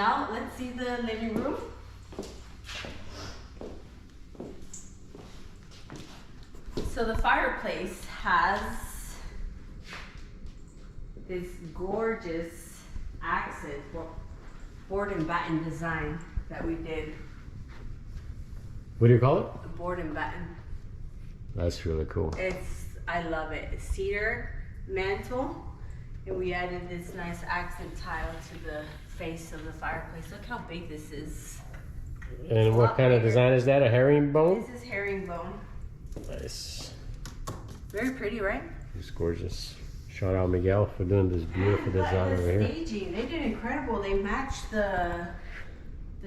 Now let's see the living room. So the fireplace has this gorgeous accent board and batten design that we did. What do you call it? A board and batten. That's really cool. I love it. It's cedar mantle, and we added this nice accent tile to the face of the fireplace. Look how big this is. And what kind of design is that? A herringbone? This is herringbone. Nice. Very pretty, right? It's gorgeous. Shout out Miguel for doing this beautiful design over here. Staging, they did incredible. They matched the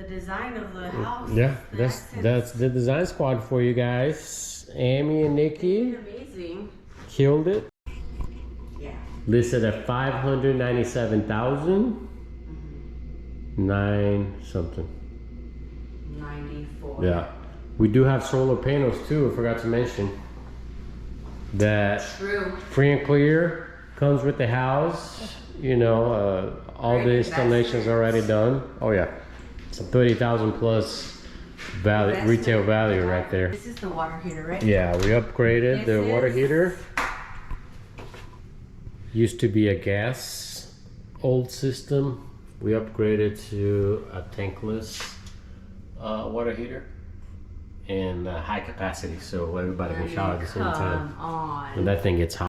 design of the house. Yeah, that's the design squad for you guys. Amy and Nikki amazing. killed it. Yeah. Listed at 597,000. 9 something. 94. Yeah. We do have solar panels too. I forgot to mention that. True. Free and clear comes with the house. You know, all the installations already done. Oh yeah, it's a 30,000 plus value, retail value right there. This is the water heater, right? Yeah, we upgraded the water heater. Used to be a gas old system. We upgraded to a tankless water heater and high capacity, so everybody can shower at the same time. Come on. And that thing gets hot.